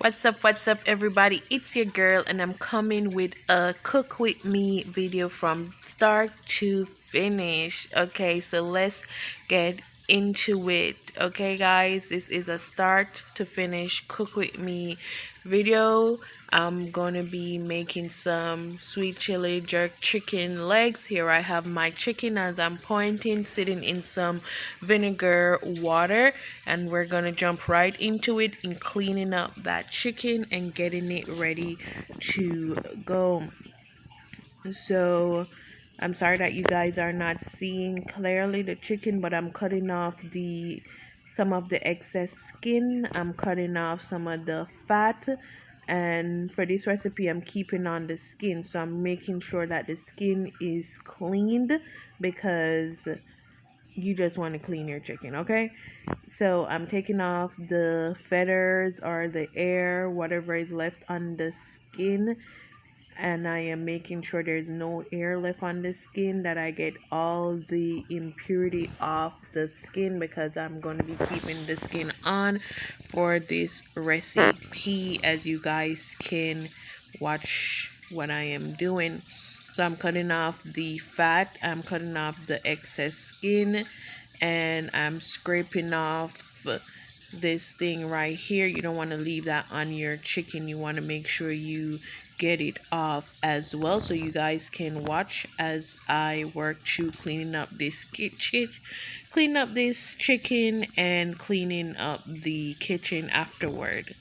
What's up, everybody? It's your girl, and I'm coming with a cook with me video from start to finish. Okay, so let's get into it. Okay, guys, this is a start to finish cook with me video. I'm gonna be making some sweet chili jerk chicken legs. Here I have my chicken as I'm pointing, sitting in some vinegar water, and we're gonna jump right into it in cleaning up that chicken and getting it ready to go. So I'm sorry that you guys are not seeing clearly the chicken, but I'm cutting off the some of the excess skin. I'm cutting off some of the fat, and for this recipe I'm keeping on the skin, so I'm making sure that the skin is cleaned because you just want to clean your chicken. Okay, so I'm taking off the feathers or the air, whatever is left on the skin, and I am making sure there's no air left on the skin, that I get all the impurity off the skin, because I'm going to be keeping the skin on for this recipe, as you guys can watch what I am doing. So I'm cutting off the fat, I'm cutting off the excess skin, and I'm scraping off this thing right here. You don't want to leave that on your chicken. You want to make sure you get it off as well, so you guys can watch as I work through cleaning up this chicken and cleaning up the kitchen afterward.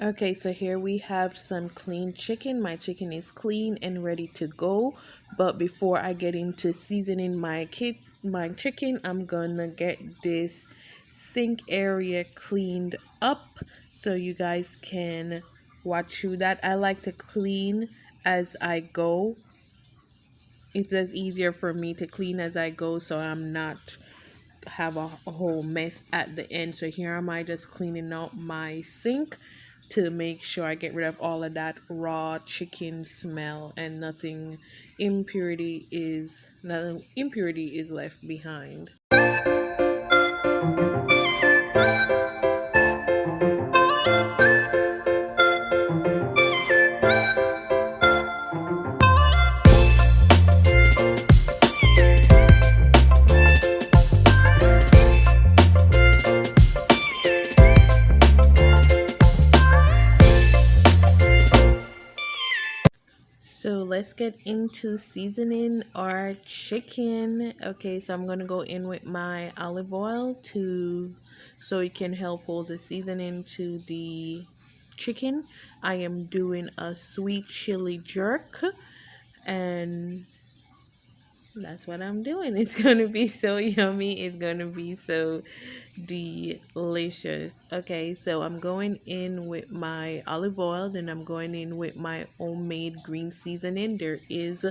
Okay, so here we have some clean chicken. My chicken is clean and ready to go. But before I get into seasoning my chicken, I'm gonna get this sink area cleaned up so you guys can watch through that. I like to clean as I go. It's just easier for me to clean as I go, so I'm not have a whole mess at the end. So here am I just cleaning out my sink to make sure I get rid of all of that raw chicken smell, and nothing impurity is left behind. So let's get into seasoning our chicken. Okay, so I'm gonna go in with my olive oil to so it can help hold the seasoning to the chicken. I am doing a sweet chili jerk, and that's what I'm doing. It's gonna be so yummy. It's gonna be so delicious. Okay, so I'm going in with my olive oil, then I'm going in with my homemade green seasoning. There is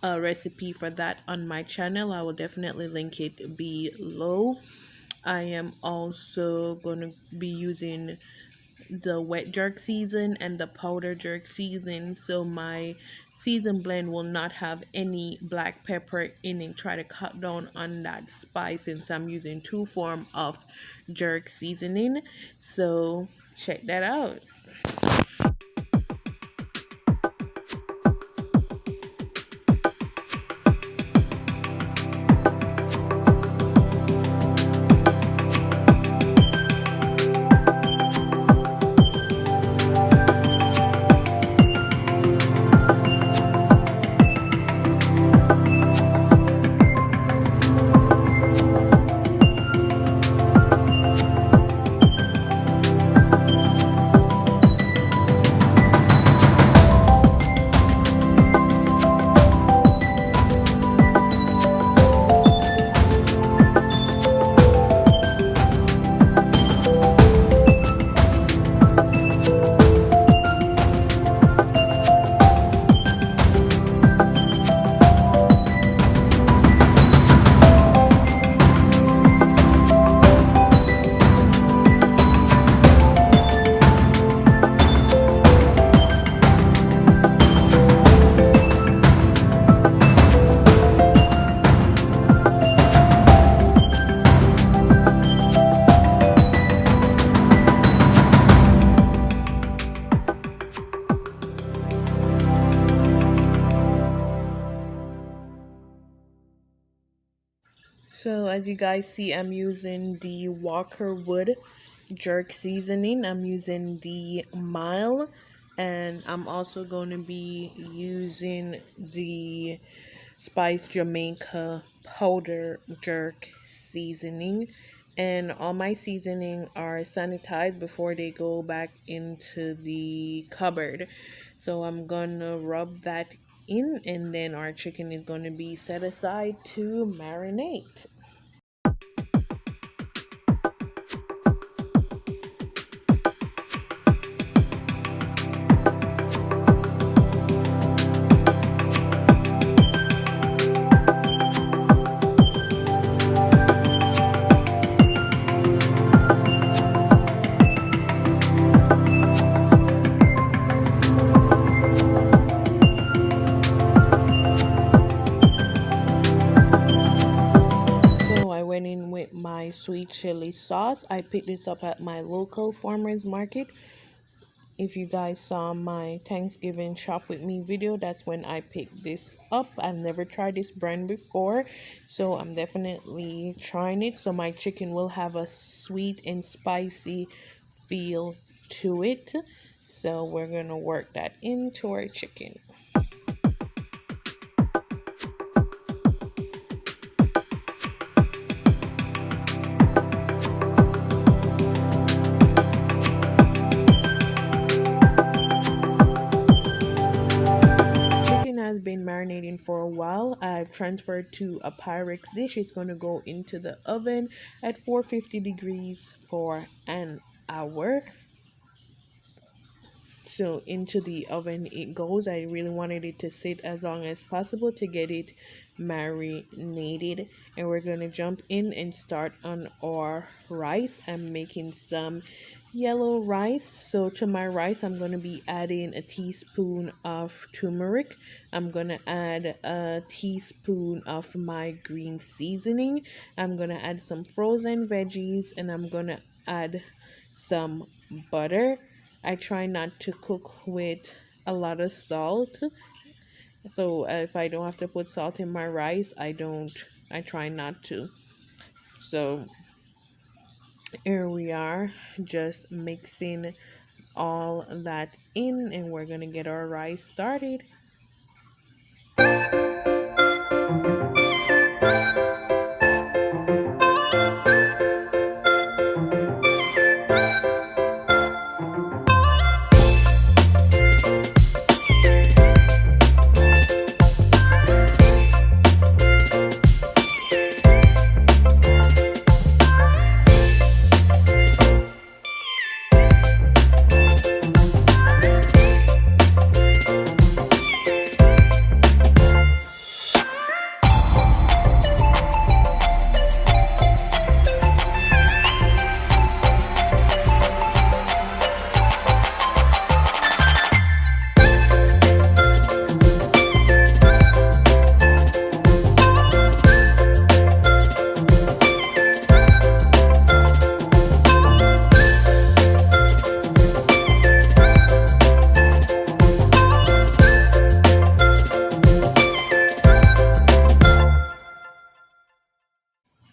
a recipe for that on my channel. I will definitely link it below. I am also going to be using the wet jerk season and the powder jerk season, so my season blend will not have any black pepper in it. Try to cut down on that spice since I'm using two form of jerk seasoning, so check that out. So as you guys see, I'm using the Walker Wood jerk seasoning. I'm using the mile, and I'm also going to be using the spice Jamaica powder jerk seasoning. And all my seasoning are sanitized before they go back into the cupboard. So I'm gonna rub that in, and then our chicken is going to be set aside to marinate. So I went in with my sweet chili sauce. I picked this up at my local farmers market. If you guys saw my Thanksgiving shop with me video, that's when I picked this up. I've never tried this brand before, so I'm definitely trying it. So my chicken will have a sweet and spicy feel to it. So we're gonna work that into our chicken. Chicken has been marinating for a while. I've transferred to a Pyrex dish. It's going to go into the oven at 450 degrees for an hour. So into the oven it goes. I really wanted it to sit as long as possible to get it marinated, and we're gonna jump in and start on our rice. I'm making some yellow rice, so to my rice I'm gonna be adding a teaspoon of turmeric. I'm gonna add a teaspoon of my green seasoning. I'm gonna add some frozen veggies, and I'm gonna add some butter. I try not to cook with a lot of salt. So if I don't have to put salt in my rice, I don't. I try not to. So here we are, just mixing all that in, and we're gonna get our rice started.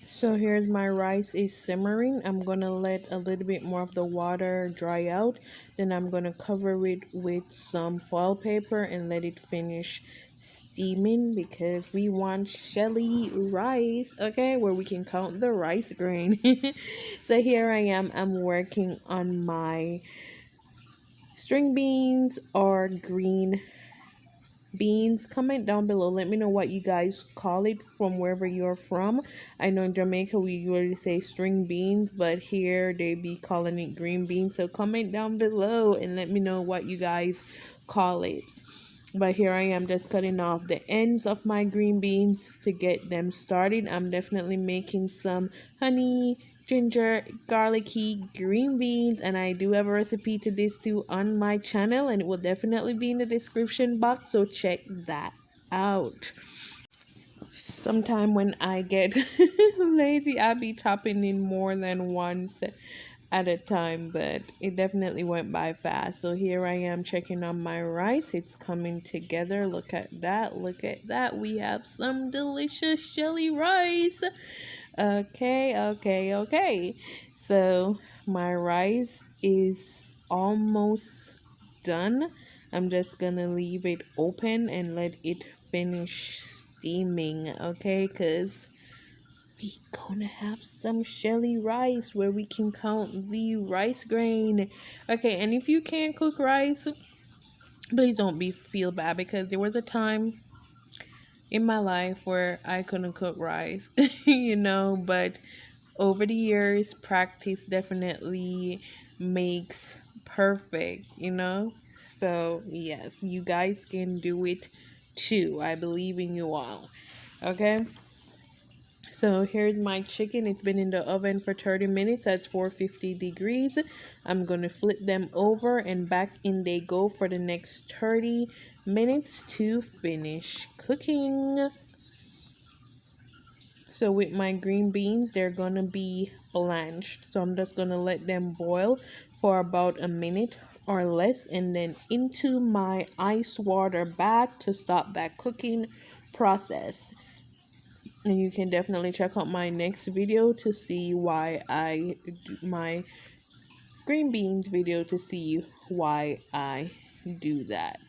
So here's my rice is simmering. I'm gonna let a little bit more of the water dry out. Then I'm gonna cover it with some foil paper and let it finish steaming because we want shelly rice, okay, where we can count the rice grain. So here I am. I'm working on my string beans or green beans. Comment down below, let me know what you guys call it from wherever you're from. I know in Jamaica we usually say string beans, but here they be calling it green beans. So comment down below and let me know what you guys call it. But here I am just cutting off the ends of my green beans to get them started. I'm definitely making some honey, ginger, garlicky green beans, and I do have a recipe to this too on my channel, and it will definitely be in the description box, so check that out. Sometime when I get lazy, I'll be chopping in more than once at a time, but it definitely went by fast. So here I am checking on my rice. It's coming together. Look at that. Look at that. We have some delicious shelly rice. Okay. So my rice is almost done. I'm just gonna leave it open and let it finish steaming, okay? Because we gonna have some shelly rice where we can count the rice grain. Okay, and if you can't cook rice, please don't be feel bad, because there was a time in my life where I couldn't cook rice, but over the years, practice definitely makes perfect. So, yes, you guys can do it too. I believe in you all. Okay? So, here's my chicken. It's been in the oven for 30 minutes. That's 450 degrees. I'm going to flip them over and back in they go for the next 30 minutes to finish cooking. So with my green beans, they're gonna be blanched. So I'm just gonna let them boil for about a minute or less, and then into my ice water bath to stop that cooking process. And you can definitely check out my next video to see why I do my green beans video to see why I do that.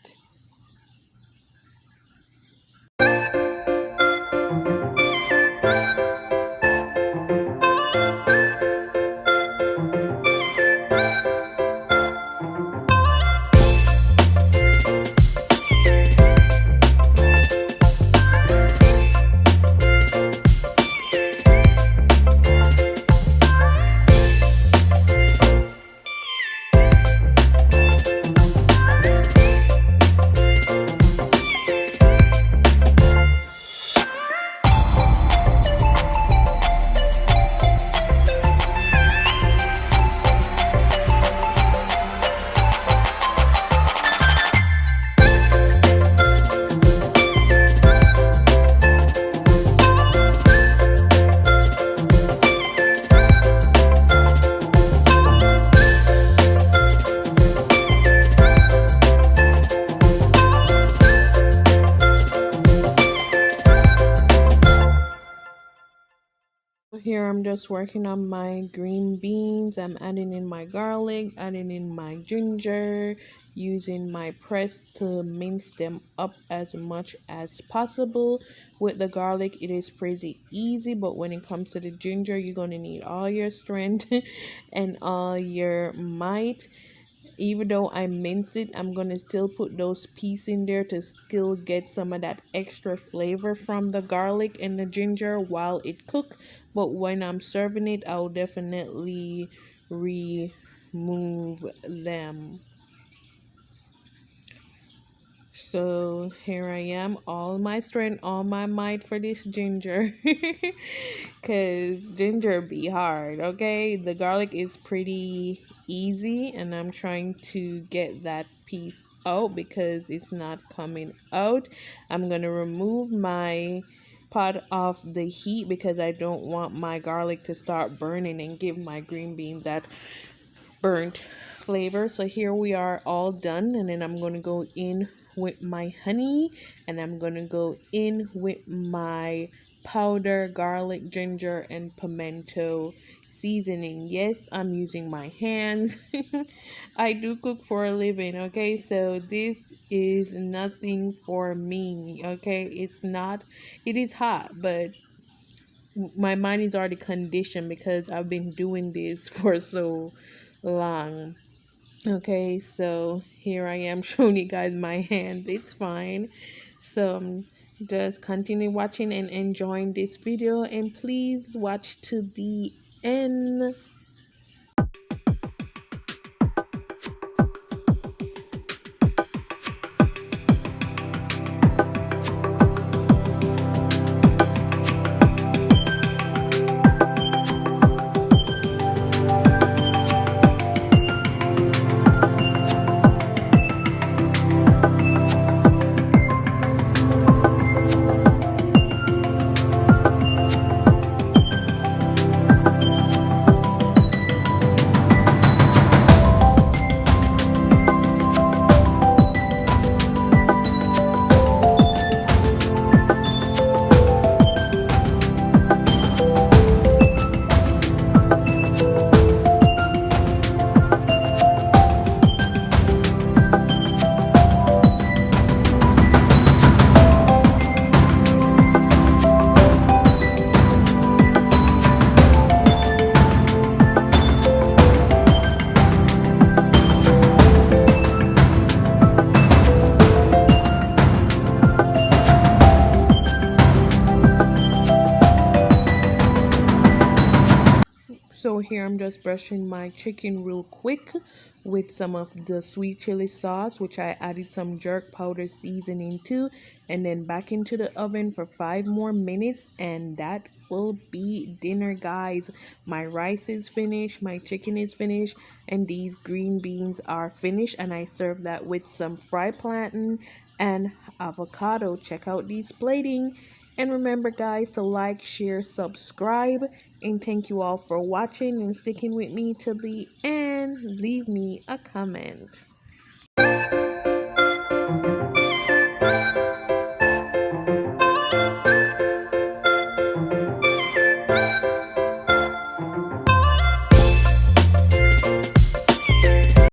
Here I'm just working on my green beans. I'm adding in my garlic, adding in my ginger, using my press to mince them up as much as possible. With the garlic, it is pretty easy, but when it comes to the ginger, you're going to need all your strength and all your might. Even though I mince it, I'm gonna still put those pieces in there to still get some of that extra flavor from the garlic and the ginger while it cook. But when I'm serving it, I'll definitely remove them. So here I am, all my strength, all my might for this ginger. Cause ginger be hard, okay? The garlic is pretty easy and I'm trying to get that piece out because it's not coming out. I'm gonna remove my pot off the heat because I don't want my garlic to start burning and give my green beans that burnt flavor. So here we are all done, and then I'm going to go in with my honey, and I'm going to go in with my powder garlic, ginger, and pimento seasoning. Yes, I'm using my hands. I do cook for a living, okay? So this is nothing for me, okay? It's not, it is hot, but my mind is already conditioned because I've been doing this for so long. Okay, so here I am showing you guys my hands. It's fine. So just continue watching and enjoying this video, and please watch to the end. So here I'm just brushing my chicken real quick with some of the sweet chili sauce, which I added some jerk powder seasoning to, and then back into the oven for 5 more minutes, and that will be dinner, guys. My rice is finished, my chicken is finished, and these green beans are finished, and I serve that with some fried plantain and avocado. Check out these plating. And remember, guys, to like, share, subscribe, and thank you all for watching and sticking with me till the end. Leave me a comment.